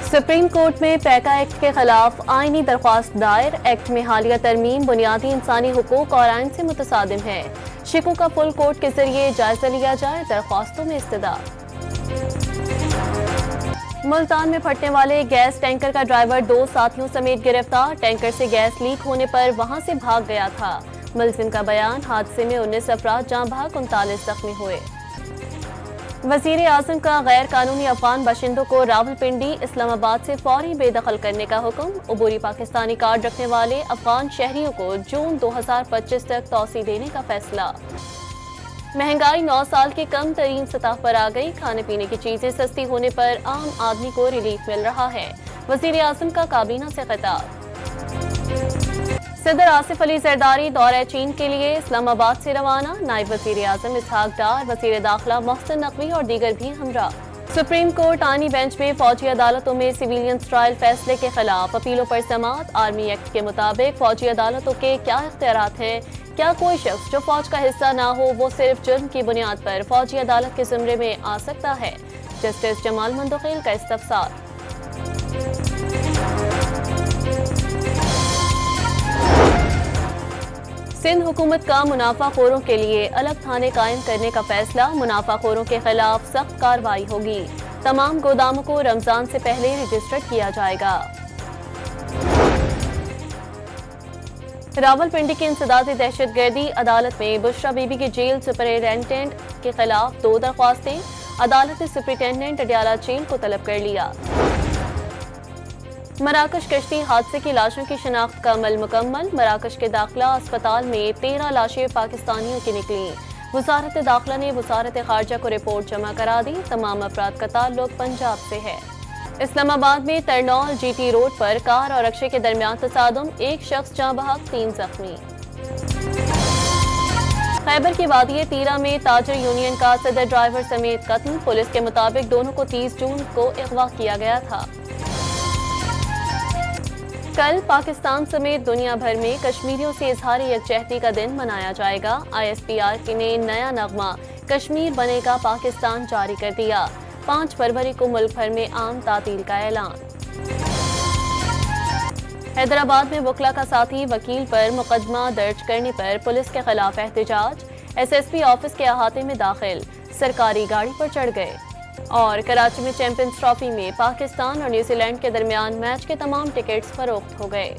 Supreme court में Paika act के खिलाफ आईनी दरख्वास्त दायर। एक्ट में हालिया तरमीम बुनियादी इंसानी हुकूक और आइन से मुतसादिम है। शिकों का फुल कोर्ट के जरिए जायजा लिया जाए, दरख्वास्तों में इस्तदा। मुल्तान में फटने वाले गैस टैंकर का ड्राइवर 2 साथियों समेत गिरफ्तार। टैंकर से गैस लीक होने पर वहां से भाग गया था। मुलजिम का बयान, हादसे में 19 अफराद जाँ भाग 39 जख्मी हुए। वजीर आजम का गैर कानूनी अफगान बाशिंदों को रावलपिंडी, इस्लामाबाद से फौरी बेदखल करने का हुक्म। अबूरी पाकिस्तानी कार्ड रखने वाले अफगान शहरियों को जून 2025 तक तौसी देने का फैसला। महंगाई 9 साल की कम तरीन सतह पर आ गई। खाने पीने की चीजें सस्ती होने पर आम आदमी को रिलीफ मिल रहा है। वजीर आजम का काबीना से खिताब। सदर आसिफ अली जरदारी दौरे चीन के लिए इस्लामाबाद से रवाना। नायब वजीर आजम इसहाक डार, वजीर दाखिला मोहसिन नकवी और दीगर भी हमरा। सुप्रीम कोर्ट आईनी बेंच में फौजी अदालतों में सिविलियन ट्रायल फैसले के खिलाफ अपीलों पर समाअत। आर्मी एक्ट के मुताबिक फौजी अदालतों के क्या इख्तियारात हैं? क्या कोई शख्स जो फौज का हिस्सा ना हो वो सिर्फ जुर्म की बुनियाद पर फौजी अदालत के ज़िम्मे में आ सकता है? जस्टिस जमाल मंदोखिल का इस्तफसार। सिंध हुकूमत का मुनाफाखोरों के लिए अलग थाने कायम करने का फैसला। मुनाफाखोरों के खिलाफ सख्त कार्रवाई होगी। तमाम गोदामों को रमजान से पहले रजिस्टर्ड किया जाएगा। रावलपिंडी की इंसदादी दहशतगर्दी अदालत में बुशरा बीबी की जेल सुपरिटेंडेंट के खिलाफ 2 दरख्वास्तें। अदालत ने सुपरिटेंडेंट अडियाला जेल को तलब कर लिया। मराकश कश्ती हादसे की लाशों की शिनाख्त का अमल मुकम्मल। मराकश के दाखिला अस्पताल में 13 लाशें पाकिस्तानियों की निकली। वजारत दाखिला ने वजारत खारजा को रिपोर्ट जमा करा दी। तमाम अफराद का ताल्लुक पंजाब से है। इस्लामाबाद में तरनौल GT रोड पर कार और रक्शे के दरमियान तसादुम, 1 शख्स जाँ बहक 3 जख्मी। खैबर की वादी तीरा में ताजर यूनियन का सदर ड्राइवर समेत कत्ल। पुलिस के मुताबिक दोनों को 30 जून को अगवा किया गया था। कल पाकिस्तान समेत दुनिया भर में कश्मीरियों से इजहार यकजहती का दिन मनाया जाएगा। ISPR ने नया नगमा कश्मीर बनेगा पाकिस्तान जारी कर दिया। 5 फरवरी को मुल्क भर में आम तातील का ऐलान। हैदराबाद में वकला का साथी वकील पर मुकदमा दर्ज करने पर पुलिस के खिलाफ एहतजाज। SSP ऑफिस के अहाते में दाखिल, सरकारी गाड़ी पर चढ़ गए। और कराची में चैंपियंस ट्रॉफी में पाकिस्तान और न्यूजीलैंड के दरमियान मैच के तमाम टिकट्स फरोख्त हो गए।